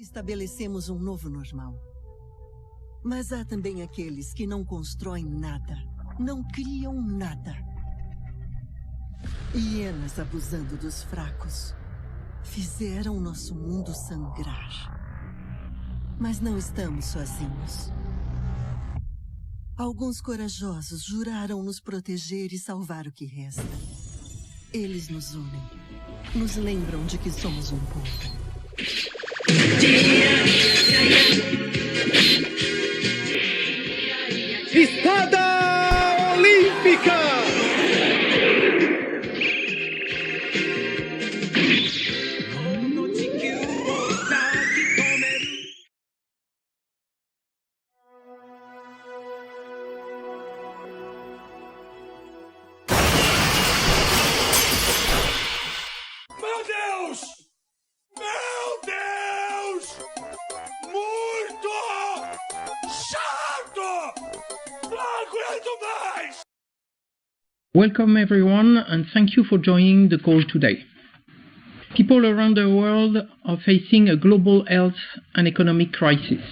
Estabelecemos um novo normal. Mas há também aqueles que não constroem nada, não criam nada. Hienas abusando dos fracos. Fizeram nosso mundo sangrar. Mas não estamos sozinhos. Alguns corajosos juraram nos proteger e salvar o que resta. Eles nos unem. Nos lembram de que somos um povo. Espada Olímpica! Meu Deus! Meu Deus! Muito chato! Não aguento mais! Welcome everyone and thank you for joining the call today. People around the world are facing a global health and economic crisis.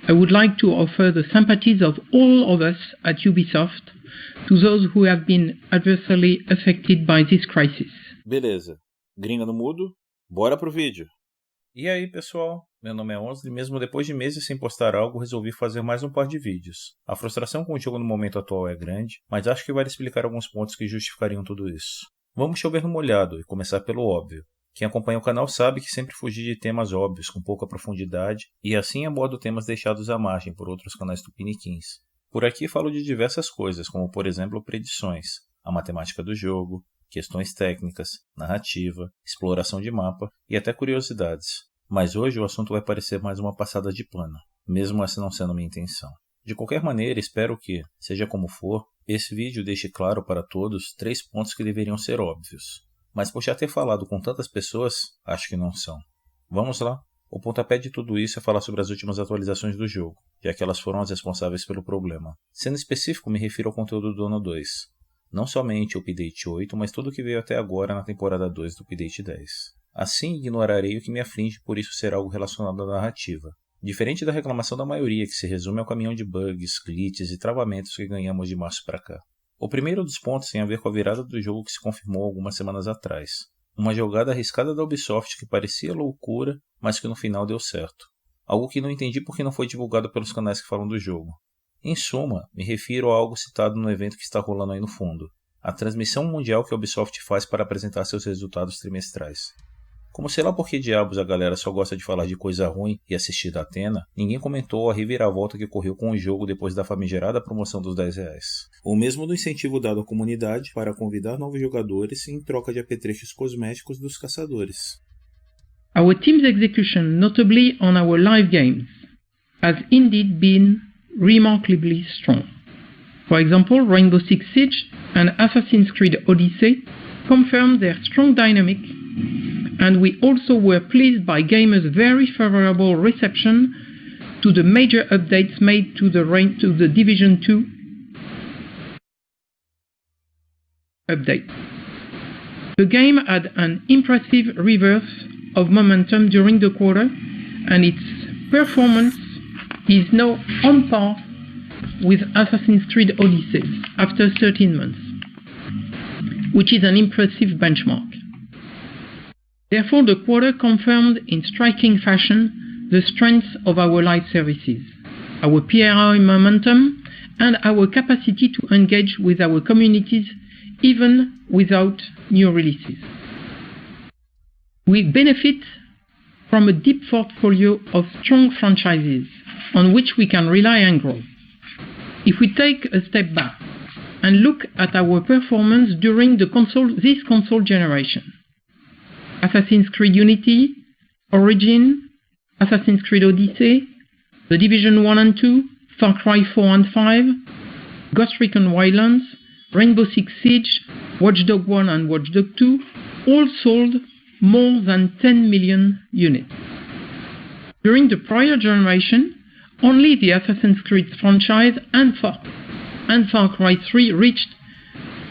I would like to offer the sympathies of all of us at Ubisoft to those who have been adversely affected by this crisis. Beleza. Gringa no mudo, bora pro vídeo. E aí pessoal, meu nome é Onze e mesmo depois de meses sem postar algo, resolvi fazer mais um par de vídeos. A frustração com o jogo no momento atual é grande, mas acho que vale explicar alguns pontos que justificariam tudo isso. Vamos chover no molhado e começar pelo óbvio. Quem acompanha o canal sabe que sempre fugi de temas óbvios, com pouca profundidade, e assim abordo temas deixados à margem por outros canais tupiniquins. Por aqui falo de diversas coisas, como por exemplo predições, a matemática do jogo, questões técnicas, narrativa, exploração de mapa e até curiosidades. Mas hoje o assunto vai parecer mais uma passada de pano, mesmo essa não sendo minha intenção. De qualquer maneira, espero que, seja como for, esse vídeo deixe claro para todos 3 pontos que deveriam ser óbvios. Mas por já ter falado com tantas pessoas, acho que não são. Vamos lá? O pontapé de tudo isso é falar sobre as últimas atualizações do jogo, já que elas foram as responsáveis pelo problema. Sendo específico, me refiro ao conteúdo do ano 2. Não somente o Update 8, mas tudo o que veio até agora na temporada 2 do Update 10. Assim, ignorarei o que me aflige por isso ser algo relacionado à narrativa. Diferente da reclamação da maioria, que se resume ao caminhão de bugs, glitches e travamentos que ganhamos de março para cá. O primeiro dos pontos tem a ver com a virada do jogo que se confirmou algumas semanas atrás. Uma jogada arriscada da Ubisoft que parecia loucura, mas que no final deu certo. Algo que não entendi porque não foi divulgado pelos canais que falam do jogo. Em suma, me refiro a algo citado no evento que está rolando aí no fundo. A transmissão mundial que a Ubisoft faz para apresentar seus resultados trimestrais. Como sei lá por que diabos a galera só gosta de falar de coisa ruim e assistir da Atena, ninguém comentou a reviravolta que ocorreu com o jogo depois da famigerada promoção dos R$10. O mesmo do incentivo dado à comunidade para convidar novos jogadores em troca de apetrechos cosméticos dos caçadores. Our team's execution, notably on our live games, has indeed been remarkably strong. For example, Rainbow Six Siege and Assassin's Creed Odyssey confirmed their strong dynamic, and we also were pleased by gamers' very favorable reception to the major updates made to the Division 2 update. The game had an impressive reverse of momentum during the quarter, and its performance is now on par with Assassin's Creed Odyssey after 13 months, which is an impressive benchmark. Therefore, the quarter confirmed in striking fashion the strength of our live services, our PRI momentum, and our capacity to engage with our communities even without new releases. We benefit from a deep portfolio of strong franchises on which we can rely and grow. If we take a step back and look at our performance during this console generation, Assassin's Creed Unity, Origin, Assassin's Creed Odyssey, The Division 1 and 2, Far Cry 4 and 5, Ghost Recon Wildlands, Rainbow Six Siege, Watch Dogs 1 and Watch Dogs 2 all sold more than 10 million units. During the prior generation, only the Assassin's Creed franchise and Far Cry 3 reached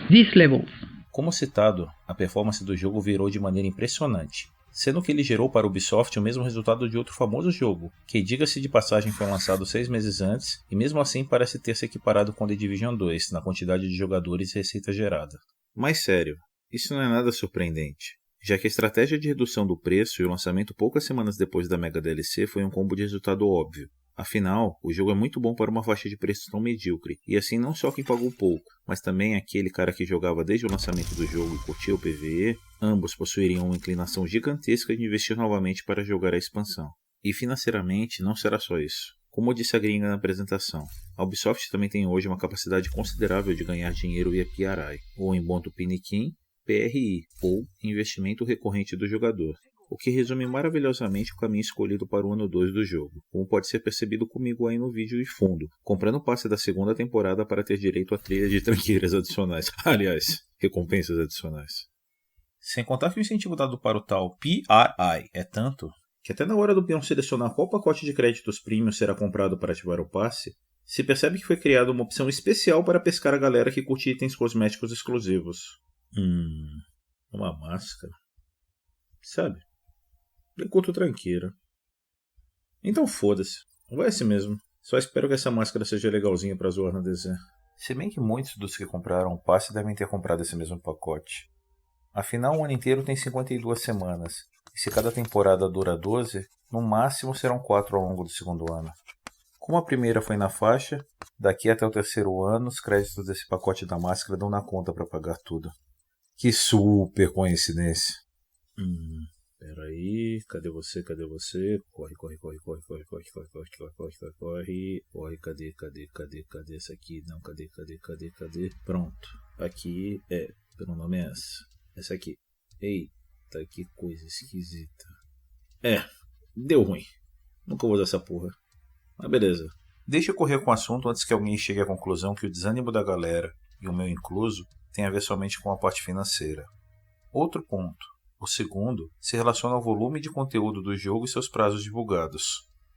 these levels. Como citado, a performance do jogo virou de maneira impressionante. sendo que ele gerou para a Ubisoft o mesmo resultado de outro famoso jogo, que diga-se de passagem foi lançado 6 meses antes e mesmo assim parece ter se equiparado com The Division 2 na quantidade de jogadores e receita gerada. Mas sério, isso não é nada surpreendente, já que a estratégia de redução do preço e o lançamento poucas semanas depois da Mega DLC foi um combo de resultado óbvio. Afinal, o jogo é muito bom para uma faixa de preço tão medíocre, e assim não só quem pagou pouco, mas também aquele cara que jogava desde o lançamento do jogo e curtia o PvE, ambos possuiriam uma inclinação gigantesca de investir novamente para jogar a expansão. E financeiramente não será só isso. Como disse a gringa na apresentação, a Ubisoft também tem hoje uma capacidade considerável de ganhar dinheiro via PRI, ou em bom tupiniquim, PRI, ou investimento recorrente do jogador. O que resume maravilhosamente o caminho escolhido para o ano 2 do jogo, como pode ser percebido comigo aí no vídeo de fundo, comprando o passe da segunda temporada para ter direito a trilha de tranqueiras adicionais. Aliás, recompensas adicionais. Sem contar que o incentivo dado para o tal PRI é tanto, que até na hora do peão selecionar qual pacote de créditos premium será comprado para ativar o passe, se percebe que foi criada uma opção especial para pescar a galera que curte itens cosméticos exclusivos. Uma máscara. Sabe? Eu curto tranqueira. Então foda-se. Vai assim mesmo. Só espero que essa máscara seja legalzinha pra zoar na DC. Se bem que muitos dos que compraram o passe devem ter comprado esse mesmo pacote. Afinal, o ano inteiro tem 52 semanas. E se cada temporada dura 12, no máximo serão 4 ao longo do segundo ano. Como a primeira foi na faixa, daqui até o terceiro ano, os créditos desse pacote da máscara dão na conta pra pagar tudo. Que super coincidência. Peraí, cadê você? Corre, cadê essa aqui? Não, cadê? Pronto, aqui pelo nome é essa aqui. Eita, que coisa esquisita. Deu ruim, nunca vou usar essa porra, mas beleza. Deixa eu correr com o assunto antes que alguém chegue à conclusão que o desânimo da galera, e o meu incluso, tem a ver somente com a parte financeira. Outro ponto. O segundo se relaciona ao volume de conteúdo do jogo e seus prazos divulgados.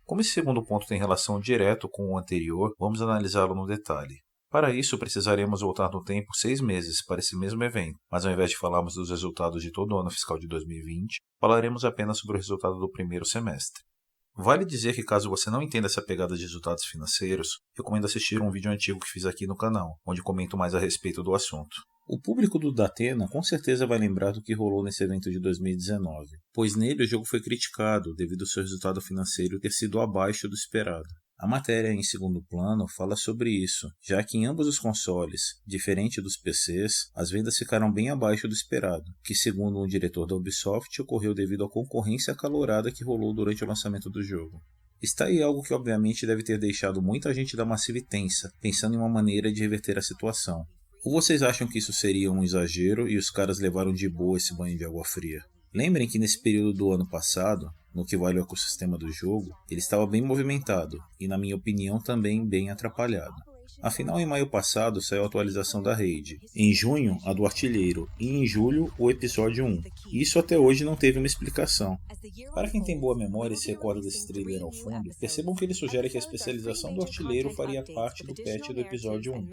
Como esse segundo ponto tem relação direta com o anterior, vamos analisá-lo no detalhe. Para isso, precisaremos voltar no tempo 6 meses para esse mesmo evento, mas ao invés de falarmos dos resultados de todo o ano fiscal de 2020, falaremos apenas sobre o resultado do primeiro semestre. Vale dizer que caso você não entenda essa pegada de resultados financeiros, recomendo assistir um vídeo antigo que fiz aqui no canal, onde comento mais a respeito do assunto. O público do Datena com certeza vai lembrar do que rolou nesse evento de 2019, pois nele o jogo foi criticado devido ao seu resultado financeiro ter sido abaixo do esperado. A matéria em segundo plano fala sobre isso, já que em ambos os consoles, diferente dos PCs, as vendas ficaram bem abaixo do esperado, que segundo um diretor da Ubisoft ocorreu devido à concorrência acalorada que rolou durante o lançamento do jogo. Está aí algo que obviamente deve ter deixado muita gente da Massive tensa, pensando em uma maneira de reverter a situação. Ou vocês acham que isso seria um exagero e os caras levaram de boa esse banho de água fria? Lembrem que nesse período do ano passado, no que vale o ecossistema do jogo, ele estava bem movimentado e, na minha opinião, também bem atrapalhado. Afinal, em maio passado saiu a atualização da Raid, em junho a do Artilheiro e em julho o episódio 1. Isso até hoje não teve uma explicação. Para quem tem boa memória e se recorda desse trailer ao fundo, percebam que ele sugere que a especialização do Artilheiro faria parte do patch do episódio 1.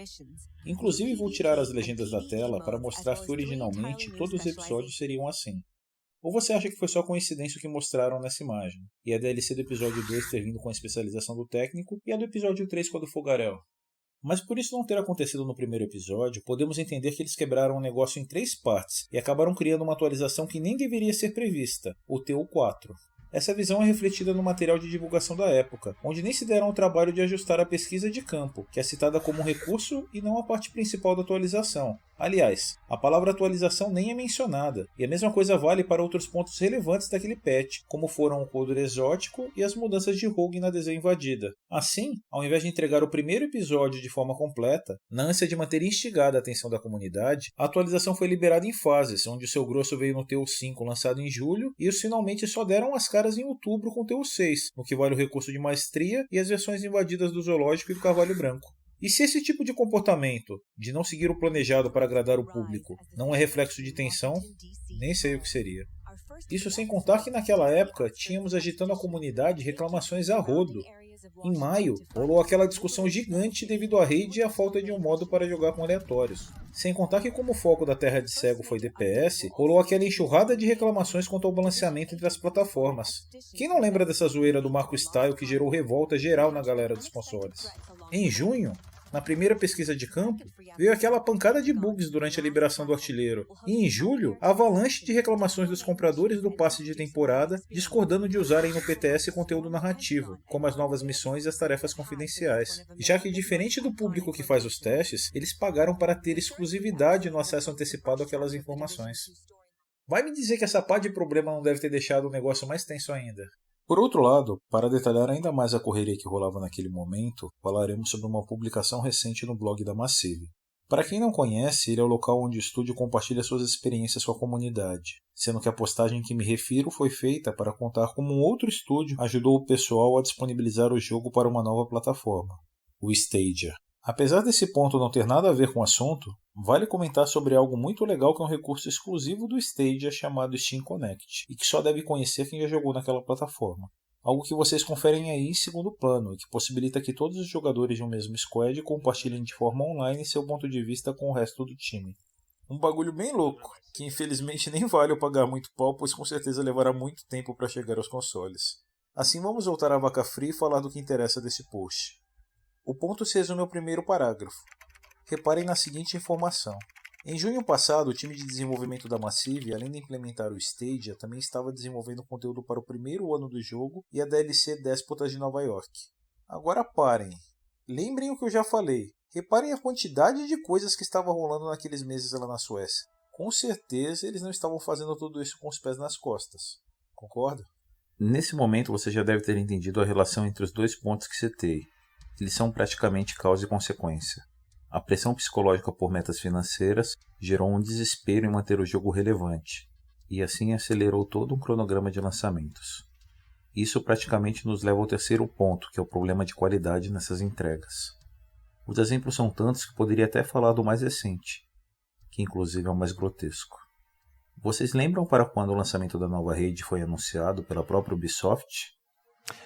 Inclusive vou tirar as legendas da tela para mostrar que originalmente todos os episódios seriam assim. Ou você acha que foi só coincidência o que mostraram nessa imagem, e a DLC do episódio 2 ter vindo com a especialização do técnico e a do episódio 3 com a do fogaréu? Mas por isso não ter acontecido no primeiro episódio, podemos entender que eles quebraram o negócio em 3 partes e acabaram criando uma atualização que nem deveria ser prevista, o TU4. Essa visão é refletida no material de divulgação da época, onde nem se deram o trabalho de ajustar a pesquisa de campo, que é citada como um recurso e não a parte principal da atualização. Aliás, a palavra atualização nem é mencionada, e a mesma coisa vale para outros pontos relevantes daquele patch, como foram o coder exótico e as mudanças de rogue na DZ invadida. Assim, ao invés de entregar o primeiro episódio de forma completa, na ânsia de manter instigada a atenção da comunidade, a atualização foi liberada em fases, onde o seu grosso veio no TU5 lançado em julho, e os finalmente só deram as caras em outubro com o TU6, no que vale o recurso de maestria e as versões invadidas do Zoológico e do Carvalho Branco. E se esse tipo de comportamento, de não seguir o planejado para agradar o público, não é reflexo de tensão, nem sei o que seria. Isso sem contar que naquela época tínhamos agitando a comunidade reclamações a rodo. Em maio, rolou aquela discussão gigante devido à raid e à falta de um modo para jogar com aleatórios. Sem contar que como o foco da Terra de Cego foi DPS, rolou aquela enxurrada de reclamações quanto ao balanceamento entre as plataformas. Quem não lembra dessa zoeira do Marco Style que gerou revolta geral na galera dos consoles? Em junho, na primeira pesquisa de campo, veio aquela pancada de bugs durante a liberação do artilheiro. E em julho, a avalanche de reclamações dos compradores do passe de temporada discordando de usarem no PTS conteúdo narrativo, como as novas missões e as tarefas confidenciais. Já que, diferente do público que faz os testes, eles pagaram para ter exclusividade no acesso antecipado àquelas informações. Vai me dizer que essa pá de problema não deve ter deixado o negócio mais tenso ainda. Por outro lado, para detalhar ainda mais a correria que rolava naquele momento, falaremos sobre uma publicação recente no blog da Massive. Para quem não conhece, ele é o local onde o estúdio compartilha suas experiências com a comunidade, sendo que a postagem que me refiro foi feita para contar como um outro estúdio ajudou o pessoal a disponibilizar o jogo para uma nova plataforma, o Stadia. Apesar desse ponto não ter nada a ver com o assunto, vale comentar sobre algo muito legal que é um recurso exclusivo do Stadia chamado Steam Connect, e que só deve conhecer quem já jogou naquela plataforma. Algo que vocês conferem aí em segundo plano, e que possibilita que todos os jogadores de um mesmo squad compartilhem de forma online seu ponto de vista com o resto do time. Um bagulho bem louco, que infelizmente nem vale eu pagar muito pau, pois com certeza levará muito tempo para chegar aos consoles. Assim vamos voltar à vaca fria e falar do que interessa desse post. O ponto se resume ao primeiro parágrafo. Reparem na seguinte informação. Em junho passado, o time de desenvolvimento da Massive, além de implementar o Stadia, também estava desenvolvendo conteúdo para o primeiro ano do jogo e a DLC Déspotas de Nova York. Agora parem. Lembrem o que eu já falei. Reparem a quantidade de coisas que estava rolando naqueles meses lá na Suécia. Com certeza eles não estavam fazendo tudo isso com os pés nas costas. Concorda? Nesse momento você já deve ter entendido a relação entre os dois pontos que citei. Eles são praticamente causa e consequência. A pressão psicológica por metas financeiras gerou um desespero em manter o jogo relevante, e assim acelerou todo um cronograma de lançamentos. Isso praticamente nos leva ao terceiro ponto, que é o problema de qualidade nessas entregas. Os exemplos são tantos que poderia até falar do mais recente, que inclusive é o mais grotesco. Vocês lembram para quando o lançamento da nova raid foi anunciado pela própria Ubisoft?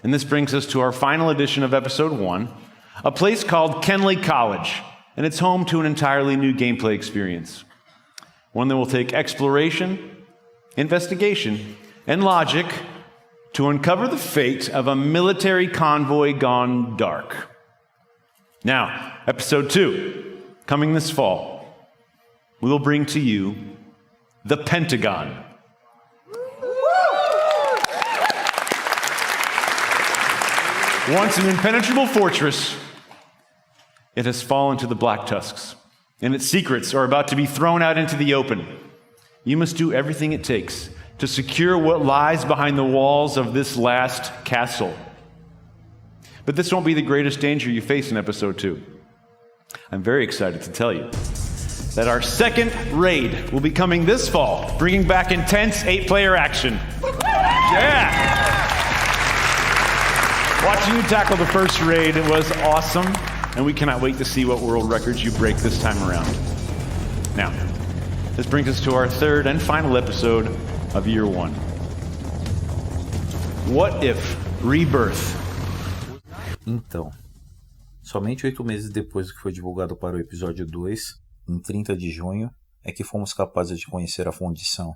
And this brings us to our final edition of Episode 1, a place called Kenley College, and it's home to an entirely new gameplay experience. One that will take exploration, investigation, and logic to uncover the fate of a military convoy gone dark. Now, Episode 2, coming this fall, we will bring to you The Pentagon. Once an impenetrable fortress, it has fallen to the Black Tusks, and its secrets are about to be thrown out into the open. You must do everything it takes to secure what lies behind the walls of this last castle. But this won't be the greatest danger you face in Episode 2. I'm very excited to tell you that our second raid will be coming this fall, bringing back intense 8-player action. Yeah! Watching you tackle the first raid was awesome, and we cannot wait to see what world records you break this time around. Now, this brings us to our third and final episode of Year 1. What if Rebirth? Então, somente 8 meses depois do que foi divulgado para o episódio 2, em 30 de junho, é que fomos capazes de conhecer a fundição.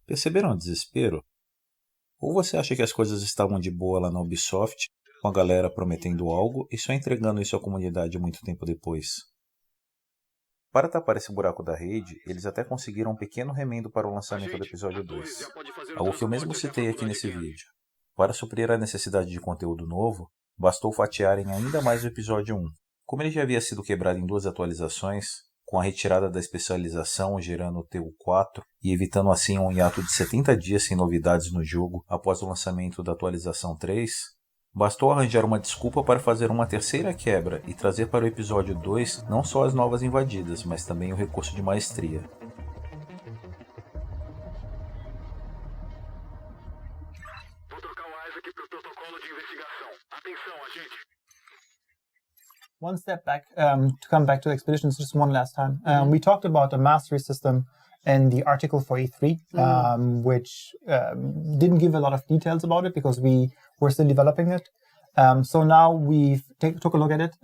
Perceberam o desespero? Ou você acha que as coisas estavam de boa lá na Ubisoft, com a galera prometendo algo e só entregando isso à comunidade muito tempo depois? Para tapar esse buraco da rede, eles até conseguiram um pequeno remendo para o lançamento do episódio 2, algo que eu mesmo citei aqui nesse vídeo. Para suprir a necessidade de conteúdo novo, bastou fatiarem ainda mais o episódio 1. Como ele já havia sido quebrado em 2 atualizações, com a retirada da especialização gerando o TU4 e evitando assim um hiato de 70 dias sem novidades no jogo após o lançamento da atualização 3, bastou arranjar uma desculpa para fazer uma terceira quebra e trazer para o episódio 2 não só as novas invadidas, mas também o recurso de maestria. Vou trocar o Isaac para o protocolo de investigação. Atenção, agente. One step back, to come back to expeditions just one last time. We talked about the mastery system and the article for E3, which didn't give a lot of details about it because we were still developing it. So now we've took a look at it,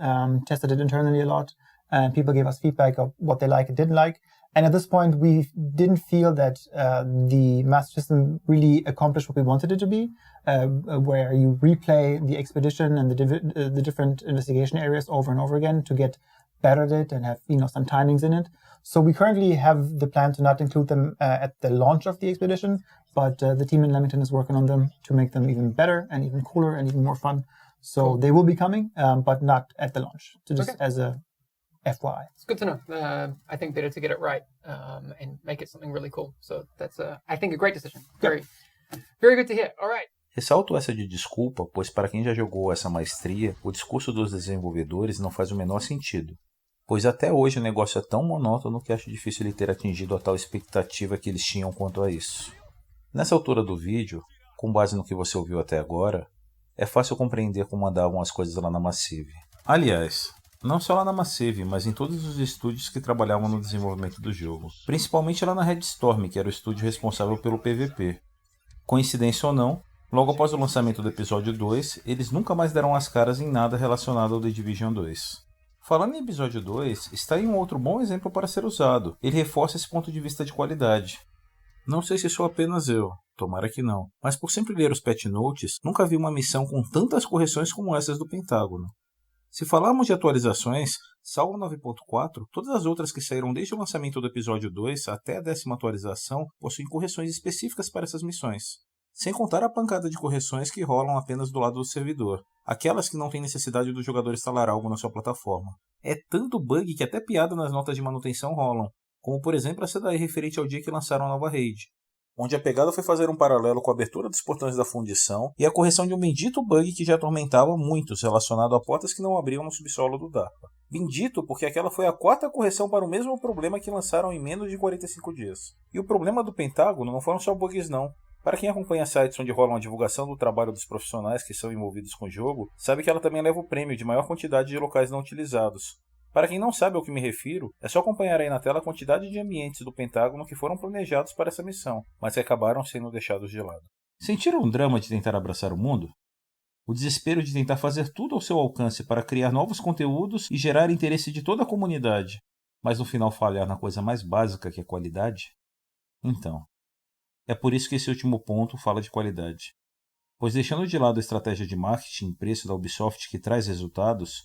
tested it internally a lot, and people gave us feedback of what they liked and didn't like. And at this point, we didn't feel that the Master System really accomplished what we wanted it to be, where you replay the expedition and the different investigation areas over and over again to get better at it and have some timings in it. So we currently have the plan to not include them at the launch of the expedition, but the team in Leamington is working on them to make them even better and even cooler and even more fun. So they will be coming, but not at the launch. So just as a FYI. It's good to know. I think better to get it right and make it something really cool. So that's, I think, a great decision. Very, very good to hear. All right. Ressalto essa de desculpa, pois para quem já jogou essa maestria, o discurso dos desenvolvedores não faz o menor sentido. Pois até hoje o negócio é tão monótono que acho difícil ele ter atingido a tal expectativa que eles tinham quanto a isso. Nessa altura do vídeo, com base no que você ouviu até agora, é fácil compreender como andavam as coisas lá na Massive. Aliás, não só lá na Massive, mas em todos os estúdios que trabalhavam no desenvolvimento do jogo. Principalmente lá na Red Storm, que era o estúdio responsável pelo PVP. Coincidência ou não, logo após o lançamento do episódio 2, eles nunca mais deram as caras em nada relacionado ao The Division 2. Falando em episódio 2, está aí um outro bom exemplo para ser usado. Ele reforça esse ponto de vista de qualidade. Não sei se sou apenas eu, tomara que não, mas por sempre ler os patch notes, nunca vi uma missão com tantas correções como essas do Pentágono. Se falarmos de atualizações, salvo 9.4, todas as outras que saíram desde o lançamento do episódio 2 até a 10ª atualização possuem correções específicas para essas missões. Sem contar a pancada de correções que rolam apenas do lado do servidor, aquelas que não têm necessidade do jogador instalar algo na sua plataforma. É tanto bug que até piada nas notas de manutenção rolam, como por exemplo essa daí referente ao dia que lançaram a nova raid, onde a pegada foi fazer um paralelo com a abertura dos portões da fundição e a correção de um bendito bug que já atormentava muitos relacionado a portas que não abriam no subsolo do DARPA. Bendito porque aquela foi a 4ª correção para o mesmo problema que lançaram em menos de 45 dias. E o problema do Pentágono não foram só bugs não. Para quem acompanha sites onde rolam a divulgação do trabalho dos profissionais que são envolvidos com o jogo, sabe que ela também leva o prêmio de maior quantidade de locais não utilizados. Para quem não sabe ao que me refiro, é só acompanhar aí na tela a quantidade de ambientes do Pentágono que foram planejados para essa missão, mas que acabaram sendo deixados de lado. Sentiram o drama de tentar abraçar o mundo? O desespero de tentar fazer tudo ao seu alcance para criar novos conteúdos e gerar interesse de toda a comunidade, mas no final falhar na coisa mais básica que é qualidade? Então, é por isso que esse último ponto fala de qualidade. Pois deixando de lado a estratégia de marketing e preço da Ubisoft que traz resultados,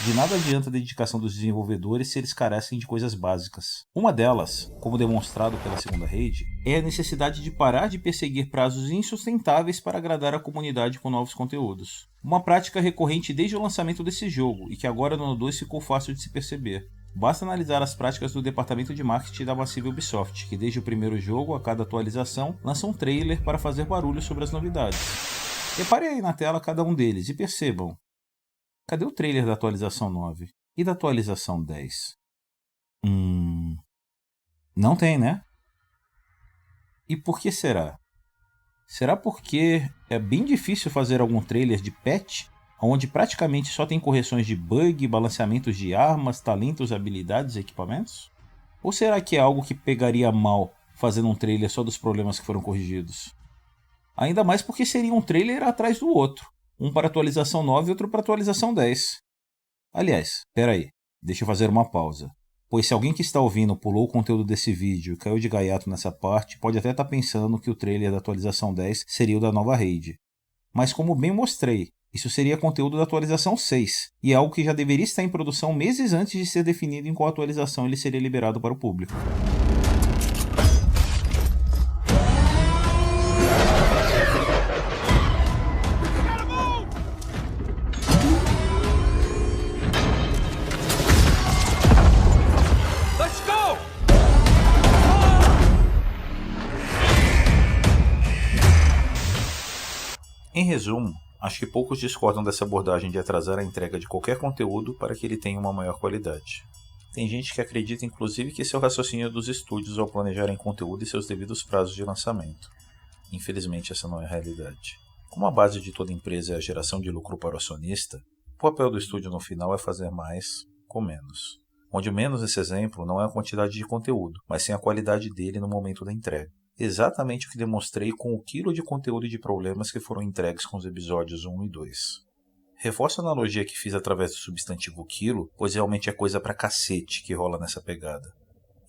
de nada adianta a dedicação dos desenvolvedores se eles carecem de coisas básicas. Uma delas, como demonstrado pela segunda raid, é a necessidade de parar de perseguir prazos insustentáveis para agradar a comunidade com novos conteúdos. Uma prática recorrente desde o lançamento desse jogo e que agora no ano 2 ficou fácil de se perceber. Basta analisar as práticas do departamento de marketing da Massive Ubisoft, que desde o primeiro jogo, a cada atualização, lança um trailer para fazer barulho sobre as novidades. Reparem aí na tela cada um deles e percebam. Cadê o trailer da atualização 9? E da atualização 10? Não tem, né? E por que será? Será porque é bem difícil fazer algum trailer de patch, onde praticamente só tem correções de bug, balanceamentos de armas, talentos, habilidades e equipamentos? Ou será que é algo que pegaria mal fazendo um trailer só dos problemas que foram corrigidos? Ainda mais porque seria um trailer atrás do outro. Um para atualização 9 e outro para atualização 10. Aliás, peraí, deixa eu fazer uma pausa. Pois se alguém que está ouvindo pulou o conteúdo desse vídeo e caiu de gaiato nessa parte, pode até estar pensando que o trailer da atualização 10 seria o da nova raid. Mas como bem mostrei, isso seria conteúdo da atualização 6, e é algo que já deveria estar em produção meses antes de ser definido em qual atualização ele seria liberado para o público. Em resumo, acho que poucos discordam dessa abordagem de atrasar a entrega de qualquer conteúdo para que ele tenha uma maior qualidade. Tem gente que acredita inclusive que esse é o raciocínio dos estúdios ao planejarem conteúdo e seus devidos prazos de lançamento. Infelizmente essa não é a realidade. Como a base de toda empresa é a geração de lucro para o acionista, o papel do estúdio no final é fazer mais com menos. onde o menos nesse exemplo não é a quantidade de conteúdo, mas sim a qualidade dele no momento da entrega. Exatamente o que demonstrei com o quilo de conteúdo e de problemas que foram entregues com os episódios 1 e 2. Reforço a analogia que fiz através do substantivo quilo, pois realmente é coisa pra cacete que rola nessa pegada.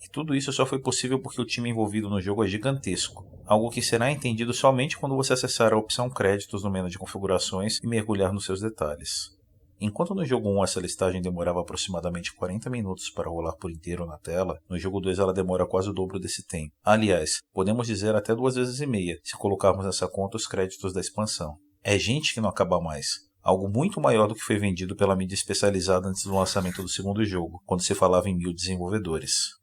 E tudo isso só foi possível porque o time envolvido no jogo é gigantesco, algo que será entendido somente quando você acessar a opção créditos no menu de configurações e mergulhar nos seus detalhes. Enquanto no jogo 1 essa listagem demorava aproximadamente 40 minutos para rolar por inteiro na tela, no jogo 2 ela demora quase o dobro desse tempo. Aliás, podemos dizer até 2 vezes e meia, se colocarmos nessa conta os créditos da expansão. É gente que não acaba mais. Algo muito maior do que foi vendido pela mídia especializada antes do lançamento do segundo jogo, quando se falava em 1000 desenvolvedores.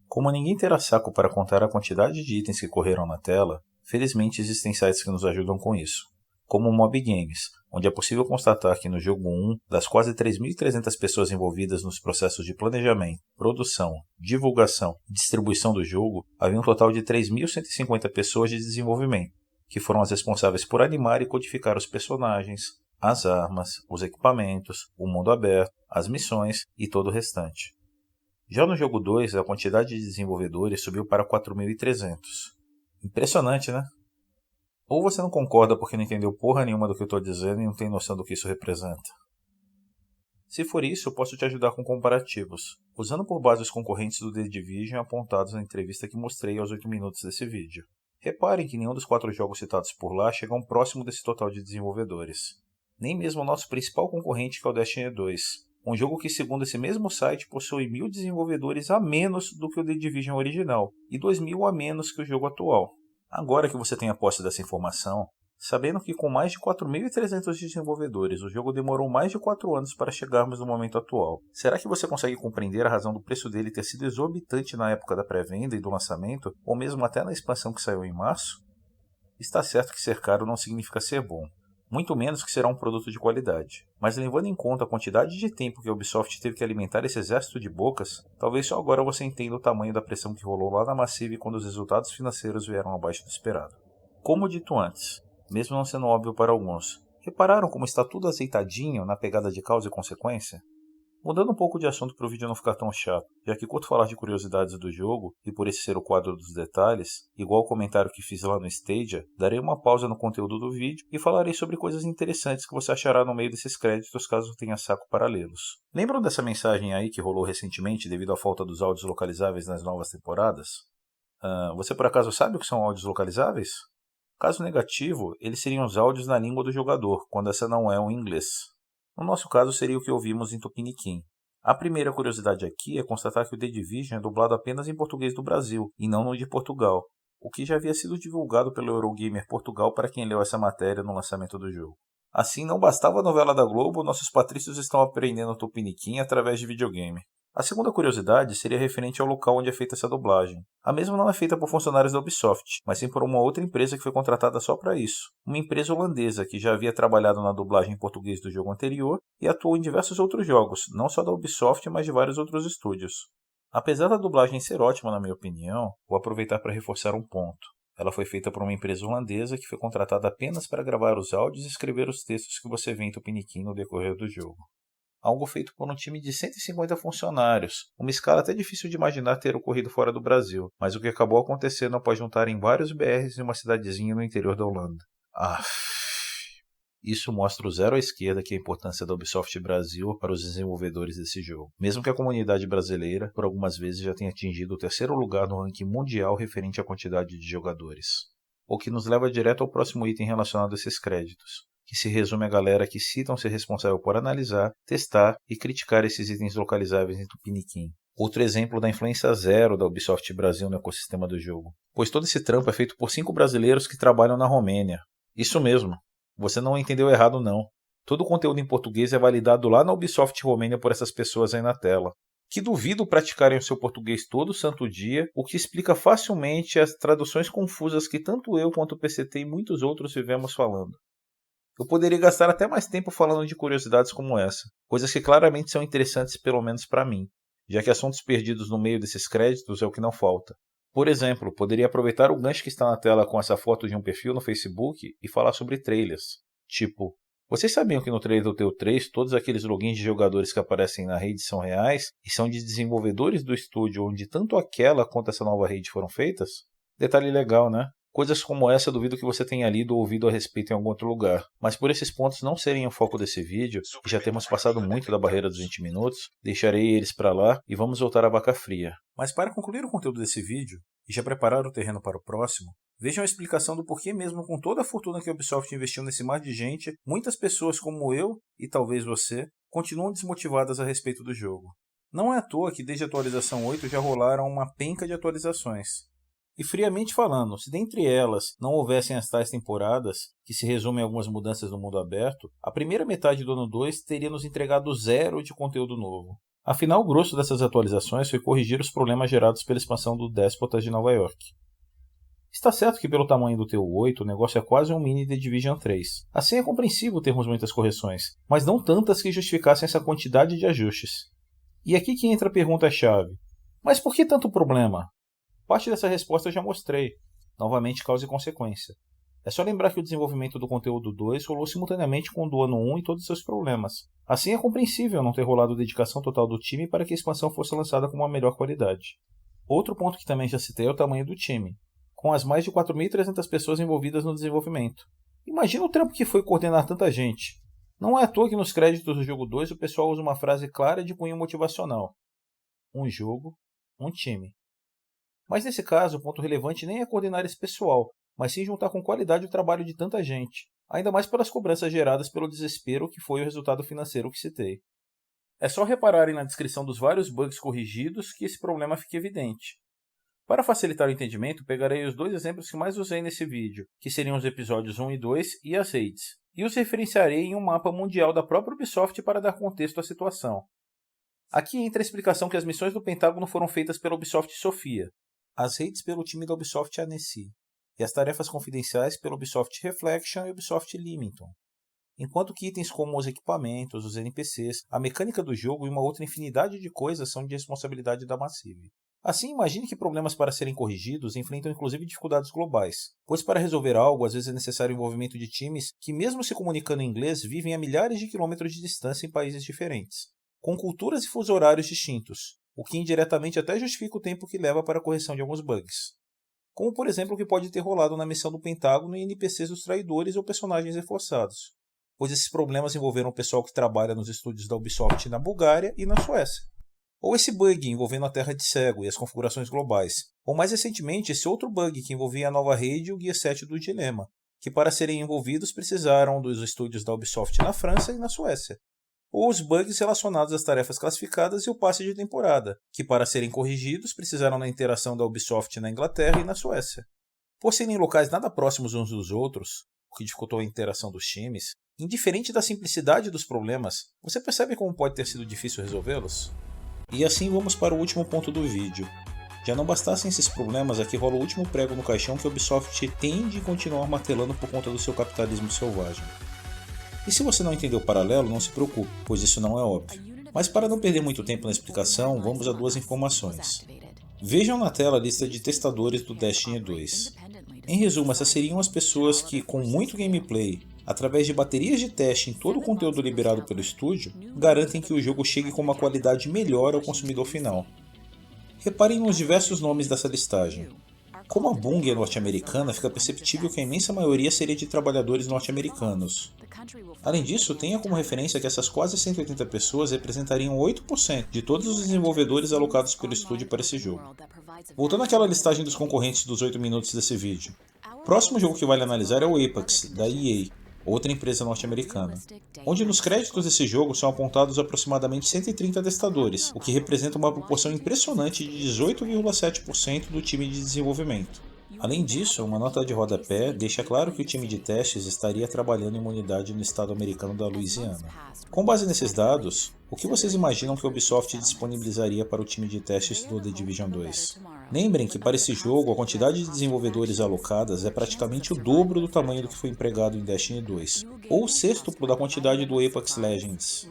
Como ninguém terá saco para contar a quantidade de itens que correram na tela, felizmente existem sites que nos ajudam com isso, como o Mob Games, onde é possível constatar que no jogo 1, das quase 3.300 pessoas envolvidas nos processos de planejamento, produção, divulgação e distribuição do jogo, havia um total de 3.150 pessoas de desenvolvimento, que foram as responsáveis por animar e codificar os personagens, as armas, os equipamentos, o mundo aberto, as missões e todo o restante. Já no jogo 2, a quantidade de desenvolvedores subiu para 4.300. Impressionante, né? Ou você não concorda porque não entendeu porra nenhuma do que eu estou dizendo e não tem noção do que isso representa. Se for isso, eu posso te ajudar com comparativos, usando por base os concorrentes do The Division apontados na entrevista que mostrei aos 8 minutos desse vídeo. Reparem que nenhum dos 4 jogos citados por lá chegam próximo desse total de desenvolvedores. Nem mesmo o nosso principal concorrente, que é o Destiny 2. Um jogo que, segundo esse mesmo site, possui 1.000 desenvolvedores a menos do que o The Division original e 2.000 a menos que o jogo atual. Agora que você tem a posse dessa informação, sabendo que com mais de 4.300 desenvolvedores o jogo demorou mais de 4 anos para chegarmos no momento atual, será que você consegue compreender a razão do preço dele ter sido exorbitante na época da pré-venda e do lançamento, ou mesmo até na expansão que saiu em março? Está certo que ser caro não significa ser bom. Muito menos que será um produto de qualidade. Mas levando em conta a quantidade de tempo que a Ubisoft teve que alimentar esse exército de bocas, talvez só agora você entenda o tamanho da pressão que rolou lá na Massive quando os resultados financeiros vieram abaixo do esperado. Como dito antes, mesmo não sendo óbvio para alguns, repararam como está tudo azeitadinho na pegada de causa e consequência? Mudando um pouco de assunto para o vídeo não ficar tão chato, já que curto falar de curiosidades do jogo, e por esse ser o quadro dos detalhes, igual o comentário que fiz lá no Stadia, darei uma pausa no conteúdo do vídeo e falarei sobre coisas interessantes que você achará no meio desses créditos caso tenha saco para lê-los. Lembram dessa mensagem aí que rolou recentemente devido à falta dos áudios localizáveis nas novas temporadas? Você por acaso sabe o que são áudios localizáveis? Caso negativo, eles seriam os áudios na língua do jogador, quando essa não é o inglês. No nosso caso, seria o que ouvimos em Tupiniquim. A primeira curiosidade aqui é constatar que o The Division é dublado apenas em português do Brasil, e não no de Portugal, o que já havia sido divulgado pelo Eurogamer Portugal para quem leu essa matéria no lançamento do jogo. Assim, não bastava a novela da Globo, nossos patrícios estão aprendendo Tupiniquim através de videogame. A segunda curiosidade seria referente ao local onde é feita essa dublagem. A mesma não é feita por funcionários da Ubisoft, mas sim por uma outra empresa que foi contratada só para isso. Uma empresa holandesa que já havia trabalhado na dublagem em português do jogo anterior e atuou em diversos outros jogos, não só da Ubisoft, mas de vários outros estúdios. Apesar da dublagem ser ótima na minha opinião, vou aproveitar para reforçar um ponto. Ela foi feita por uma empresa holandesa que foi contratada apenas para gravar os áudios e escrever os textos que você vê em Tupiniquim no decorrer do jogo. Algo feito por um time de 150 funcionários, uma escala até difícil de imaginar ter ocorrido fora do Brasil, mas o que acabou acontecendo após juntarem vários BRs em uma cidadezinha no interior da Holanda. Isso mostra o zero à esquerda que é a importância da Ubisoft Brasil para os desenvolvedores desse jogo, mesmo que a comunidade brasileira, por algumas vezes, já tenha atingido o 3º lugar no ranking mundial referente à quantidade de jogadores. O que nos leva direto ao próximo item relacionado a esses créditos, que se resume a galera que citam ser responsável por analisar, testar e criticar esses itens localizáveis em Tupiniquim. Outro exemplo da influência zero da Ubisoft Brasil no ecossistema do jogo, pois todo esse trampo é feito por 5 brasileiros que trabalham na Romênia. Isso mesmo, você não entendeu errado não. Todo o conteúdo em português é validado lá na Ubisoft Romênia por essas pessoas aí na tela, que duvido praticarem o seu português todo santo dia, o que explica facilmente as traduções confusas que tanto eu quanto o PCT e muitos outros vivemos falando. Eu poderia gastar até mais tempo falando de curiosidades como essa, coisas que claramente são interessantes pelo menos para mim, já que assuntos perdidos no meio desses créditos é o que não falta. Por exemplo, poderia aproveitar o gancho que está na tela com essa foto de um perfil no Facebook e falar sobre trailers, tipo Vocês sabiam que no trailer do TU3 todos aqueles logins de jogadores que aparecem na rede são reais e são de desenvolvedores do estúdio onde tanto aquela quanto essa nova rede foram feitas? Detalhe legal, né? Coisas como essa duvido que você tenha lido ou ouvido a respeito em algum outro lugar, mas por esses pontos não serem o foco desse vídeo, e já temos passado muito da barreira dos 20 minutos, deixarei eles para lá e vamos voltar à vaca fria. Mas para concluir o conteúdo desse vídeo, e já preparar o terreno para o próximo, vejam a explicação do porquê mesmo com toda a fortuna que a Ubisoft investiu nesse mar de gente, muitas pessoas como eu, e talvez você, continuam desmotivadas a respeito do jogo. Não é à toa que desde a atualização 8 já rolaram uma penca de atualizações. E friamente falando, se dentre elas não houvessem as tais temporadas, que se resumem em algumas mudanças no mundo aberto, a primeira metade do ano 2 teria nos entregado 0 de conteúdo novo. Afinal, o grosso dessas atualizações foi corrigir os problemas gerados pela expansão do Déspotas de Nova York. Está certo que pelo tamanho do TU8 o negócio é quase um mini The Division 3. Assim é compreensível termos muitas correções, mas não tantas que justificassem essa quantidade de ajustes. E aqui que entra a pergunta-chave. Mas por que tanto problema? Parte dessa resposta eu já mostrei, novamente causa e consequência. É só lembrar que o desenvolvimento do conteúdo 2 rolou simultaneamente com o do ano 1 e todos os seus problemas. Assim é compreensível não ter rolado dedicação total do time para que a expansão fosse lançada com uma melhor qualidade. Outro ponto que também já citei é o tamanho do time, com as mais de 4.300 pessoas envolvidas no desenvolvimento. Imagina o trampo que foi coordenar tanta gente. Não é à toa que nos créditos do jogo 2 o pessoal usa uma frase clara de cunho motivacional. Um jogo, um time. Mas nesse caso, o ponto relevante nem é coordenar esse pessoal, mas sim juntar com qualidade o trabalho de tanta gente, ainda mais pelas cobranças geradas pelo desespero que foi o resultado financeiro que citei. É só repararem na descrição dos vários bugs corrigidos que esse problema fica evidente. Para facilitar o entendimento, pegarei os dois exemplos que mais usei nesse vídeo, que seriam os episódios 1 e 2 e as raids, e os referenciarei em um mapa mundial da própria Ubisoft para dar contexto à situação. Aqui entra a explicação que as missões do Pentágono foram feitas pela Ubisoft Sofia, as raids pelo time da Ubisoft Annecy, e as tarefas confidenciais pela Ubisoft Reflection e Ubisoft Leamington. Enquanto que itens como os equipamentos, os NPCs, a mecânica do jogo e uma outra infinidade de coisas são de responsabilidade da Massive. Assim, imagine que problemas para serem corrigidos enfrentam inclusive dificuldades globais, pois para resolver algo às vezes é necessário o envolvimento de times que, mesmo se comunicando em inglês, vivem a milhares de quilômetros de distância em países diferentes, com culturas e fusos horários distintos, o que indiretamente até justifica o tempo que leva para a correção de alguns bugs. Como por exemplo o que pode ter rolado na missão do Pentágono em NPCs dos traidores ou personagens reforçados, pois esses problemas envolveram o pessoal que trabalha nos estúdios da Ubisoft na Bulgária e na Suécia. Ou esse bug envolvendo a Terra de Cego e as configurações globais, ou mais recentemente esse outro bug que envolvia a nova rede e o Guia 7 do Dilema, que para serem envolvidos precisaram dos estúdios da Ubisoft na França e na Suécia. Ou os bugs relacionados às tarefas classificadas e o passe de temporada, que para serem corrigidos precisaram da interação da Ubisoft na Inglaterra e na Suécia. Por serem locais nada próximos uns dos outros, o que dificultou a interação dos times, indiferente da simplicidade dos problemas, você percebe como pode ter sido difícil resolvê-los? E assim vamos para o último ponto do vídeo. Já não bastassem esses problemas, aqui rola o último prego no caixão que a Ubisoft tende a continuar martelando por conta do seu capitalismo selvagem. E se você não entendeu o paralelo, não se preocupe, pois isso não é óbvio. Mas para não perder muito tempo na explicação, vamos a duas informações. Vejam na tela a lista de testadores do Destiny 2. Em resumo, essas seriam as pessoas que, com muito gameplay, através de baterias de teste em todo o conteúdo liberado pelo estúdio, garantem que o jogo chegue com uma qualidade melhor ao consumidor final. Reparem nos diversos nomes dessa listagem. Como a Bungie é norte-americana, fica perceptível que a imensa maioria seria de trabalhadores norte-americanos. Além disso, tenha como referência que essas quase 180 pessoas representariam 8% de todos os desenvolvedores alocados pelo estúdio para esse jogo. Voltando àquela listagem dos concorrentes dos 8 minutos desse vídeo. O próximo jogo que vale analisar é o Apex, da EA, outra empresa norte-americana, onde nos créditos desse jogo são apontados aproximadamente 130 testadores, o que representa uma proporção impressionante de 18,7% do time de desenvolvimento. Além disso, uma nota de rodapé deixa claro que o time de testes estaria trabalhando em uma unidade no estado americano da Louisiana. Com base nesses dados, o que vocês imaginam que a Ubisoft disponibilizaria para o time de testes do The Division 2? Lembrem que para esse jogo a quantidade de desenvolvedores alocadas é praticamente o dobro do tamanho do que foi empregado em Destiny 2, ou o sextuplo da quantidade do Apex Legends.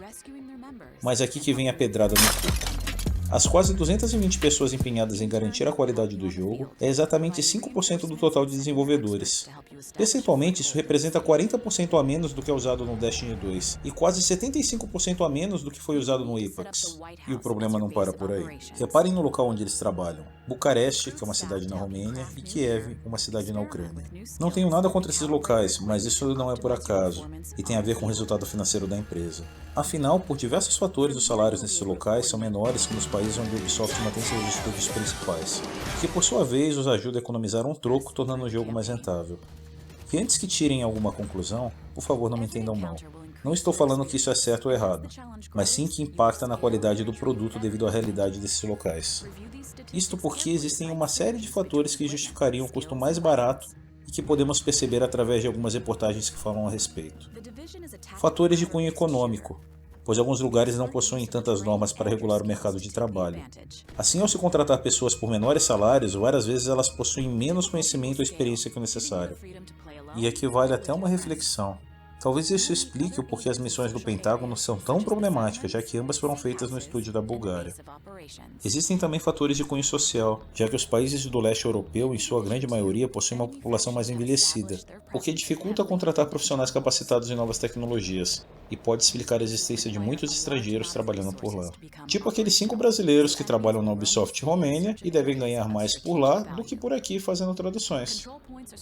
Mas aqui que vem a pedrada no cu. As quase 220 pessoas empenhadas em garantir a qualidade do jogo é exatamente 5% do total de desenvolvedores. Percentualmente, isso representa 40% a menos do que é usado no Destiny 2 e quase 75% a menos do que foi usado no Apex. E o problema não para por aí. Reparem no local onde eles trabalham. Bucareste, que é uma cidade na Romênia, e Kiev, uma cidade na Ucrânia. Não tenho nada contra esses locais, mas isso não é por acaso, e tem a ver com o resultado financeiro da empresa. Afinal, por diversos fatores, os salários nesses locais são menores que nos países onde a Ubisoft mantém seus estúdios principais, o que por sua vez os ajuda a economizar um troco, tornando o jogo mais rentável. E antes que tirem alguma conclusão, por favor não me entendam mal. Não estou falando que isso é certo ou errado, mas sim que impacta na qualidade do produto devido à realidade desses locais. Isto porque existem uma série de fatores que justificariam um custo mais barato e que podemos perceber através de algumas reportagens que falam a respeito. Fatores de cunho econômico, pois alguns lugares não possuem tantas normas para regular o mercado de trabalho. Assim, ao se contratar pessoas por menores salários, várias vezes elas possuem menos conhecimento ou experiência que o necessário. E aqui vale até uma reflexão. Talvez isso explique o porquê as missões do Pentágono são tão problemáticas, já que ambas foram feitas no estúdio da Bulgária. Existem também fatores de cunho social, já que os países do leste europeu, em sua grande maioria, possuem uma população mais envelhecida, o que dificulta contratar profissionais capacitados em novas tecnologias, e pode explicar a existência de muitos estrangeiros trabalhando por lá. Tipo aqueles 5 brasileiros que trabalham na Ubisoft Romênia e devem ganhar mais por lá do que por aqui fazendo traduções.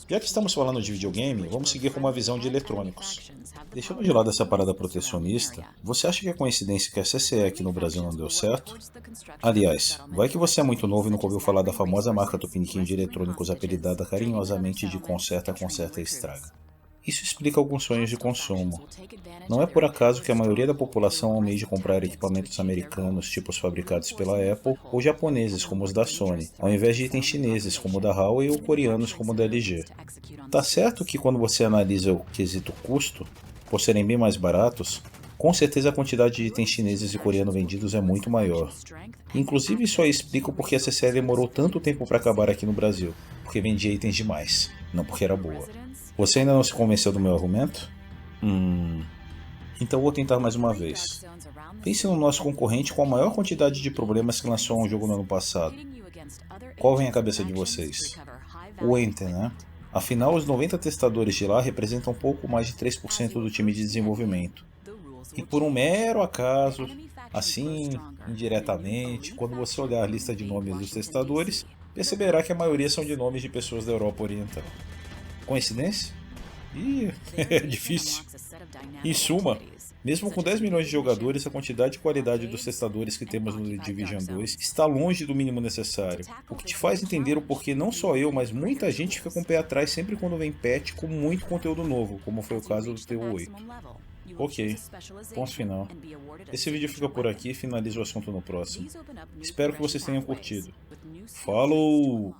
Já que estamos falando de videogame, vamos seguir com uma visão de eletrônicos. Deixando de lado essa parada protecionista, você acha que é coincidência que a CCE aqui no Brasil não deu certo? Aliás, vai que você é muito novo e nunca ouviu falar da famosa marca Tupiniquim de eletrônicos apelidada carinhosamente de Conserta, Conserta e Estraga. Isso explica alguns sonhos de consumo. Não é por acaso que a maioria da população almeja comprar equipamentos americanos, tipo os fabricados pela Apple, ou japoneses, como os da Sony, ao invés de itens chineses, como o da Huawei, ou coreanos, como o da LG. Tá certo que quando você analisa o quesito custo, por serem bem mais baratos, com certeza a quantidade de itens chineses e coreanos vendidos é muito maior. Inclusive isso aí explica porque a CCE demorou tanto tempo para acabar aqui no Brasil, porque vendia itens demais, não porque era boa. Você ainda não se convenceu do meu argumento? Então vou tentar mais uma vez. Pense no nosso concorrente com a maior quantidade de problemas que lançou um jogo no ano passado. Qual vem à cabeça de vocês? O Enter, né? Afinal, os 90 testadores de lá representam pouco mais de 3% do time de desenvolvimento. E por um mero acaso, assim, indiretamente, quando você olhar a lista de nomes dos testadores, perceberá que a maioria são de nomes de pessoas da Europa Oriental. Coincidência? É difícil. Em suma, mesmo com 10 milhões de jogadores, a quantidade e qualidade dos testadores que temos no The Division 2 está longe do mínimo necessário, o que te faz entender o porquê não só eu, mas muita gente fica com o pé atrás sempre quando vem patch com muito conteúdo novo, como foi o caso do TU8. Ok, ponto final. Esse vídeo fica por aqui e finaliza o assunto no próximo. Espero que vocês tenham curtido. Falou!